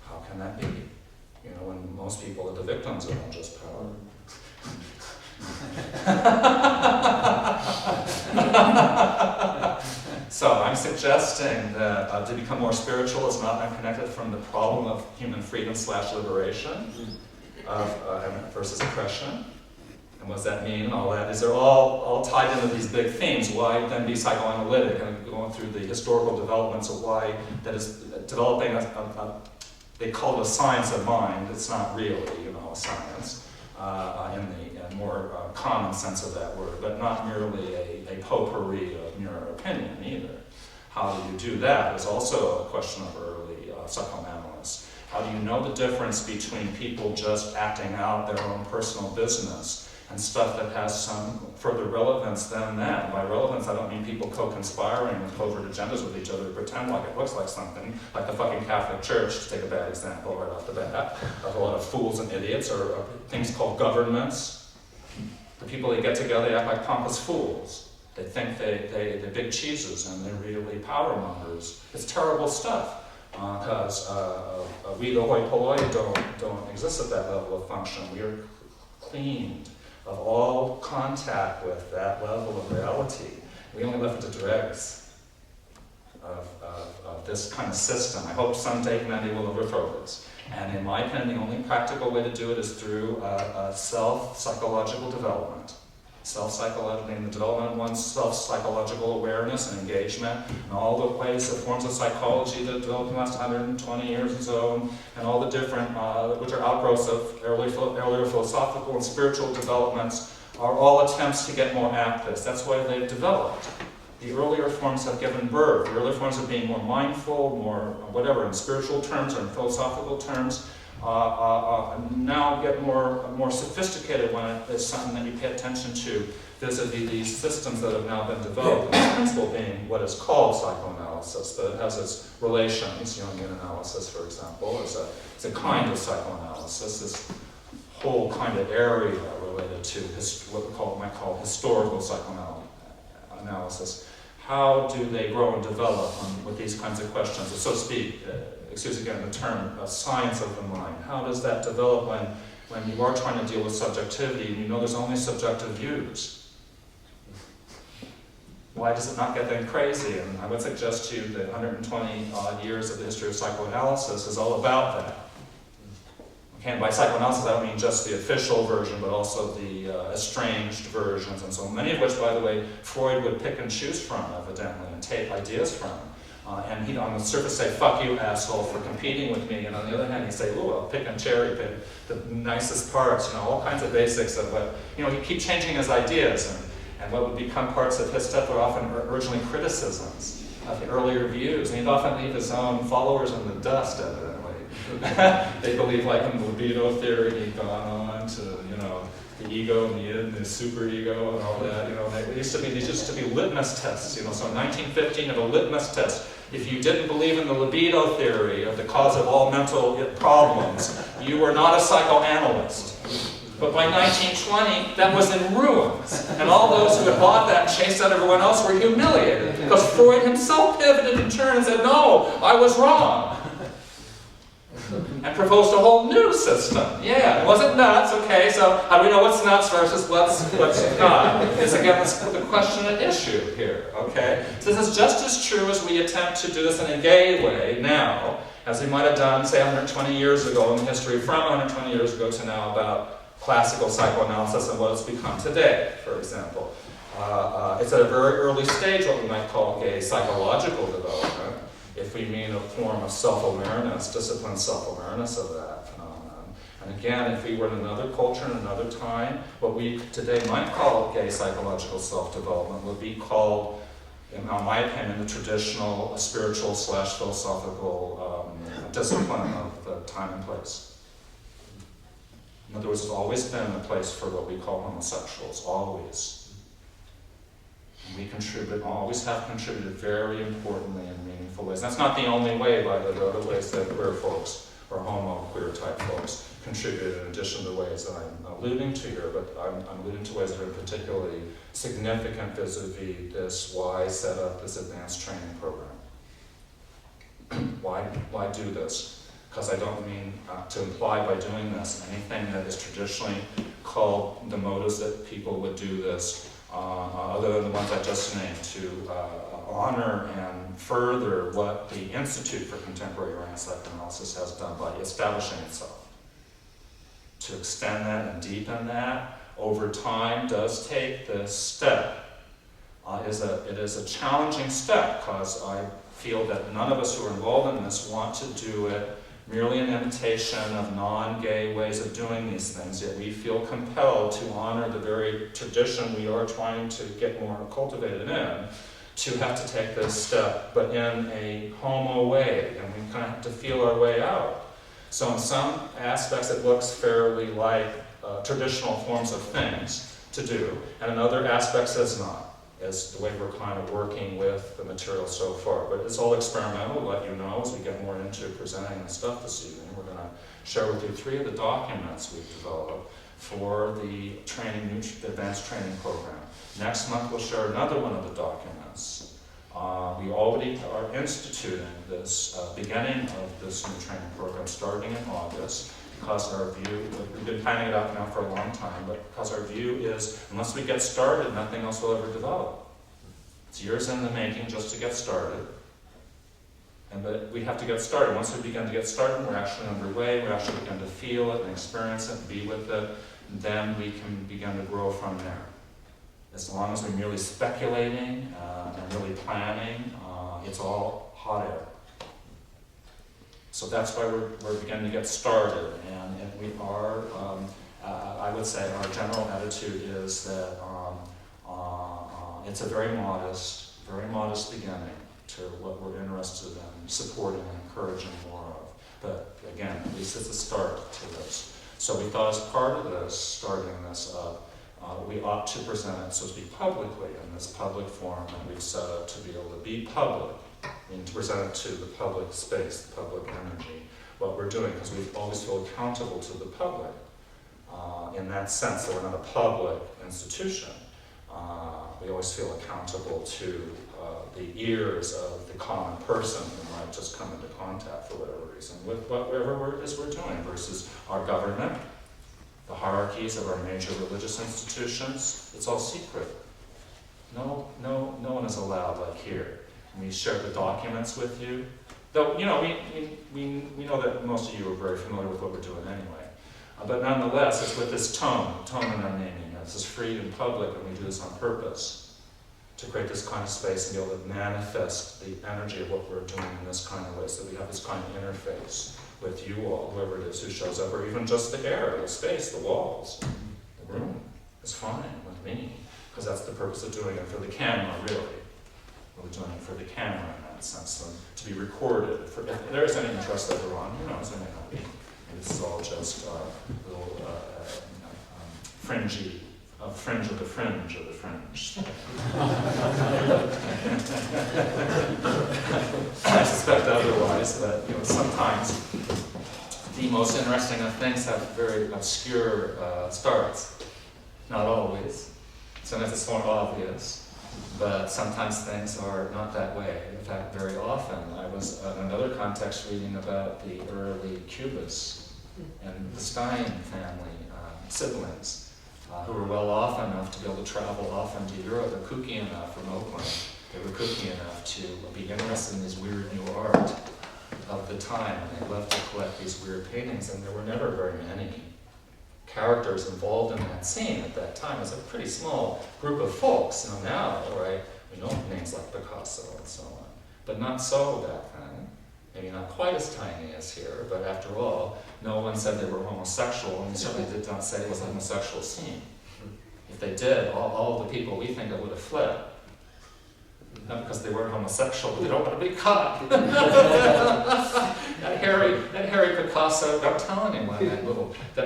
How can that be? You know, when most people are the victims of unjust power. So I'm suggesting that to become more spiritual is not unconnected from the problem of human freedom / liberation versus oppression. And what does that mean? All that. These are all tied into these big themes. Why then be psychoanalytic? And going through the historical developments of why that is developing they call it a science of mind. It's not really, you know, a science in the more common sense of that word, but not merely a potpourri of mere opinion either. How do you do that is also a question of early psychoanalysts. How do you know the difference between people just acting out their own personal business and stuff that has some further relevance than that? By relevance, I don't mean people co-conspiring with covert agendas with each other to pretend like it looks like something, like the fucking Catholic Church, to take a bad example right off the bat, of a lot of fools and idiots, or things called governments. The people that get together, they act like pompous fools. They think they're big cheeses and they're really power mongers. It's terrible stuff. Because we, the hoi polloi, don't exist at that level of function. We are cleaned of all contact with that level of reality. We only left it to dregs of this kind of system. I hope someday humanity will overthrow this. And in my opinion, the only practical way to do it is through self-psychological development. Self-psychological, and the development of one's self-psychological awareness and engagement, and all the ways, the forms of psychology that developed in the last 120 years or so, and all the different, which are outgrowths of earlier philosophical and spiritual developments, are all attempts to get more at this. That's why they've developed. The earlier forms have given birth. The earlier forms of being more mindful, more whatever, in spiritual terms or in philosophical terms, now get more sophisticated when it's something that you pay attention to vis-a-vis these systems that have now been developed. The principle being what is called psychoanalysis, but it has its relations. Jungian analysis, for example, is a kind of psychoanalysis. This whole kind of area related to what we might call historical psychoanalysis. How do they grow and develop with these kinds of questions, so to speak? Excuse again the term, science of the mind. How does that develop when you are trying to deal with subjectivity and you know there's only subjective views? Why does it not get then crazy? And I would suggest to you that 120 odd years of the history of psychoanalysis is all about that. And by psychoanalysis, I don't mean just the official version, but also the estranged versions, and so many of which, by the way, Freud would pick and choose from, evidently, and take ideas from. And he'd on the surface say, "Fuck you, asshole, for competing with me," and on the other hand, he'd say, "Ooh, I'll pick and cherry pick the nicest parts," all kinds of basics of what, he'd keep changing his ideas, and what would become parts of his stuff were often originally criticisms of the earlier views, and he'd often leave his own followers in the dust, evidently. They believe, like in the libido theory, he'd gone on to, the ego and the id and the superego and all that. These used to be litmus tests. So in 1915, of a litmus test, if you didn't believe in the libido theory of the cause of all mental problems, you were not a psychoanalyst. But by 1920, that was in ruins. And all those who had bought that and chased out everyone else were humiliated. Because Freud himself pivoted and turned and said, "No, I was wrong." And proposed a whole new system. Yeah, it wasn't nuts, okay, so how do we know what's nuts versus what's not? Is again the question at issue here, okay? So this is just as true as we attempt to do this in a gay way now, as we might have done, say, 120 years ago in the history, from 120 years ago to now, about classical psychoanalysis and what it's become today, for example. It's at a very early stage what we might call gay psychological development, if we mean a form of self-awareness, disciplined self-awareness of that phenomenon. And again, if we were in another culture, in another time, what we today might call gay psychological self-development would be called, in my opinion, the traditional spiritual / philosophical discipline of the time and place. In other words, there's always been a place for what we call homosexuals, always. We always have contributed very importantly in meaningful ways. That's not the only way, by the way. There are other ways that queer folks, or homo-queer type folks, contributed in addition to the ways that I'm alluding to here, but I'm alluding to ways that are particularly significant vis-a-vis this, why set up this advanced training program. Why do this? Because I don't mean to imply by doing this anything that is traditionally called the motives that people would do this, other than the ones I just named, to honor and further what the Institute for Contemporary Uranian Psychoanalysis has done by establishing itself. To extend that and deepen that over time does take this step. It is a challenging step, because I feel that none of us who are involved in this want to do it merely in imitation of non-gay ways of doing these things, yet we feel compelled to honor the very tradition we are trying to get more cultivated in, to have to take this step, but in a homo way, and we kind of have to feel our way out. So in some aspects it looks fairly like traditional forms of things to do, and in other aspects it's not, as the way we're kind of working with the material so far. But it's all experimental, to let you know, as we get more into presenting the stuff this evening. We're going to share with you 3 of the documents we've developed for the advanced training program. Next month we'll share another one of the documents. We already are instituting this beginning of this new training program starting in August, because our view, we've been planning it out now for a long time, but because our view is, unless we get started, nothing else will ever develop. It's years in the making just to get started. But we have to get started. Once we begin to get started, we're actually underway, we actually begin to feel it and experience it and be with it, and then we can begin to grow from there. As long as we're merely speculating and really planning, it's all hot air. So that's why we're beginning to get started, and we are, I would say our general attitude is that it's a very modest beginning to what we're interested in supporting and encouraging more of. But again, at least it's a start to this. So we thought as part of this, starting this up, we ought to present it, so to speak, publicly in this public forum that we've set up to be able to be public. To present it to the public space, the public energy, what we're doing, because we always feel accountable to the public in that sense that we're not a public institution. We always feel accountable to the ears of the common person who might just come into contact for whatever reason with whatever it is we're doing versus our government, the hierarchies of our major religious institutions. It's all secret. No one is allowed like here. We share the documents with you. Though, you know, we know that most of you are very familiar with what we're doing anyway. But nonetheless, it's with this tone in our naming. This is free and public, and we do this on purpose to create this kind of space and be able to manifest the energy of what we're doing in this kind of way, so that we have this kind of interface with you all, whoever it is who shows up, or even just the air, the space, the walls, the room is fine with me, because that's the purpose of doing it for the camera, really. We're doing it for the camera in that sense, to be recorded. If there is any interest later on, who knows, there may not be. This is all just a little fringy, fringe of the fringe of the fringe. I suspect otherwise, that sometimes the most interesting of things have very obscure starts. Not always. Sometimes it's more obvious. But sometimes things are not that way. In fact, very often. I was in another context reading about the early Cubists and the Stein family siblings who were well off enough to be able to travel often to Europe. They're kooky enough from Oakland. They were kooky enough to be interested in this weird new art of the time. And they loved to collect these weird paintings, and there were never very many characters involved in that scene at that time. It was a pretty small group of folks. Now, right, we know names like Picasso and so on, but not so back then. Maybe not quite as tiny as here, but after all, no one said they were homosexual, and they certainly did not say it was a homosexual scene. If they did, all of the people we think of would have fled. Not because they weren't homosexual, but they don't want to be caught. That Harry Picasso, don't tell anyone, that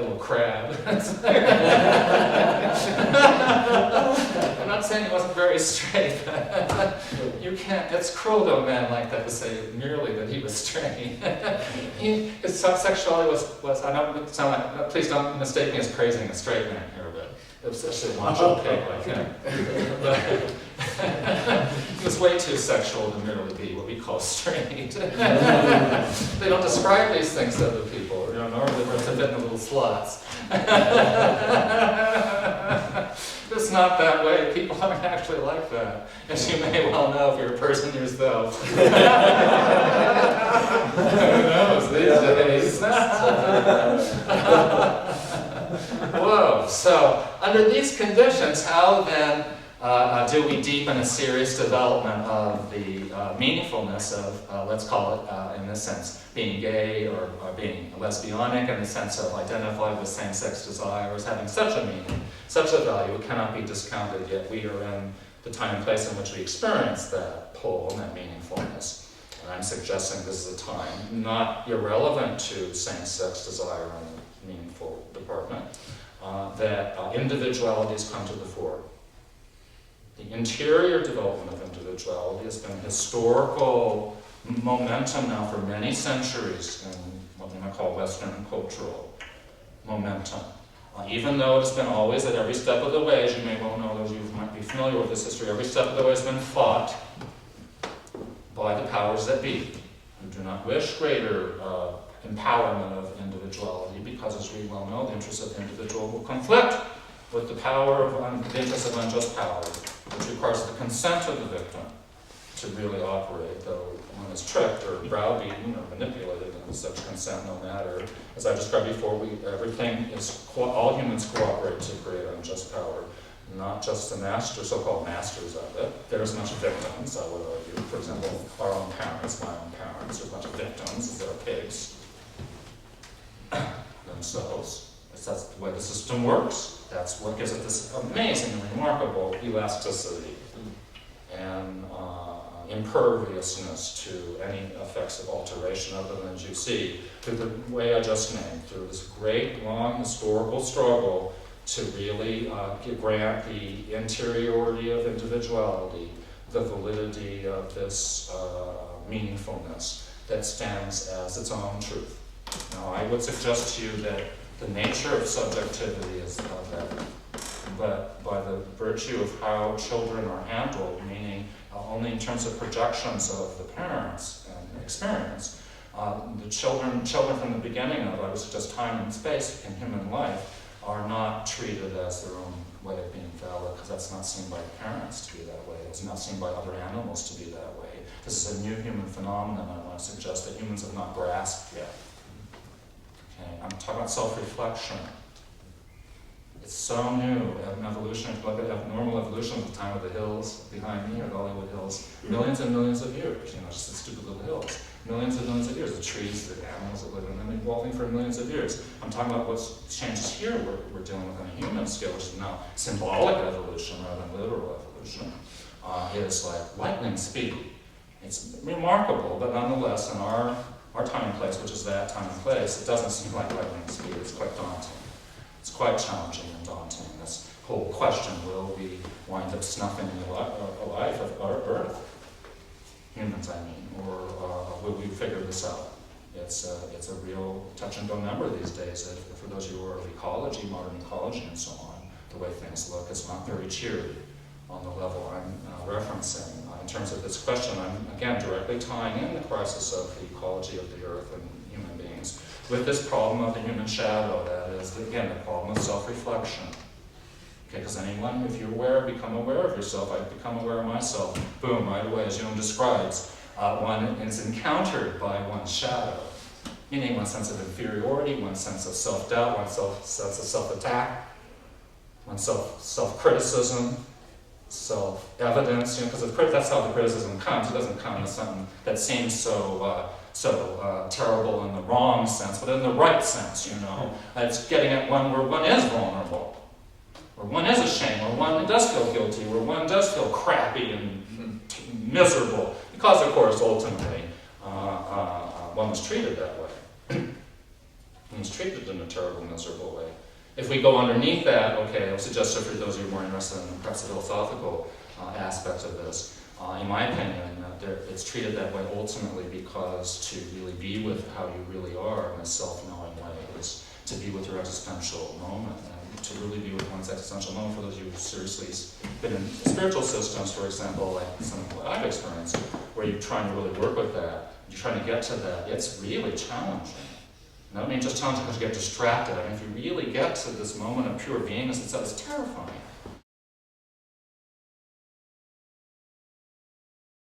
little crab. I'm not saying he wasn't very straight. You can't, it's cruel to a man like that to say merely that he was straight. His sexuality was I don't sound like, please don't mistake me as praising a straight man here, but it was actually a macho pig like him. He was is way too sexual to merely be what we call straight. They don't describe these things to other people, normally we're to fit in the little slots. It's not that way. People aren't actually like that, as you may well know if you're a person yourself. Who knows these days? Whoa, so under these conditions, how then do we deepen a serious development of the meaningfulness of, let's call it, in this sense, being gay or being lesbianic in the sense of identifying with same-sex desires, having such a meaning, such a value, it cannot be discounted, yet we are in the time and place in which we experience that pull and that meaningfulness. And I'm suggesting this is a time not irrelevant to same-sex desire in a meaningful department, that individualities come to the fore. The interior development of individuality has been historical momentum now for many centuries in what we might call Western cultural momentum. Even though it has been always at every step of the way, as you may well know, those of you who might be familiar with this history, every step of the way has been fought by the powers that be, who do not wish greater empowerment of individuality, because as we well know, the interests of the individual will conflict with the power of the interests of unjust power, which requires the consent of the victim to really operate, though one is tricked or browbeaten or manipulated into such consent, no matter. As I described before, everything is, all humans cooperate to create unjust power, not just the master, so-called masters of it. There's a bunch of victims, I would argue. For example, our own parents, my own parents, there's a bunch of victims, they're pigs themselves. That's the way the system works. That's what gives it this amazing, remarkable elasticity and imperviousness to any effects of alteration other than, as you see, through the way I just named, through this great, long historical struggle to really grant the interiority of individuality, the validity of this meaningfulness that stands as its own truth. Now, I would suggest to you that the nature of subjectivity is that, but by the virtue of how children are handled, meaning only in terms of projections of the parents and experience, the children from the beginning of, I would suggest, time and space in human life are not treated as their own way of being valid, because that's not seen by parents to be that way. It's not seen by other animals to be that way. This is a new human phenomenon, I want to suggest that humans have not grasped yet. Okay, I'm talking about self-reflection. It's so new. An evolution, if you look at normal evolution at the time of the hills behind me, or the Hollywood Hills, millions and millions of years, just the stupid little hills. Millions and millions of years. The trees, the animals that live in them, evolving for millions of years. I'm talking about what's changes here we're dealing with on a human scale, which is now symbolic evolution rather than literal evolution, is like lightning speed. It's remarkable, but nonetheless, in our time and place, which is that time and place, it doesn't seem like lightning speed. It's quite daunting. It's quite challenging and daunting. This whole question, will we wind up snuffing the life of our Earth? Humans, I mean, or will we figure this out? It's a real touch and go number these days. For those of you who are of ecology, modern ecology and so on, the way things look, it's not very cheery on the level I'm referencing. In terms of this question, I'm again directly tying in the crisis of the ecology of the Earth and human beings with this problem of the human shadow, that is, again, the problem of self-reflection. Okay, because anyone, if you're aware, become aware of yourself. I become aware of myself. Boom, right away, as Jung describes, one is encountered by one's shadow, meaning one sense of inferiority, one sense of self-doubt, one sense of self-attack, one self-criticism, self-evidence, because that's how the criticism comes. It doesn't come as something that seems so terrible in the wrong sense, but in the right sense, It's getting at one where one is vulnerable, where one is ashamed, where one does feel guilty, where one does feel crappy and miserable, because, of course, ultimately, one was treated that way. One was treated in a terrible, miserable way. If we go underneath that, okay, I'll suggest for those of you more interested in perhaps the philosophical aspects of this, in my opinion, it's treated that way ultimately because to really be with how you really are in a self-knowing way is to be with your existential moment. And to really be with one's existential moment, for those of you who seriously been in spiritual systems, for example, like some of what I've experienced, where you're trying to really work with that, you're trying to get to that, it's really challenging. And I don't mean just challenging because you get distracted. I mean, if you really get to this moment of pure beingness itself, it's terrifying.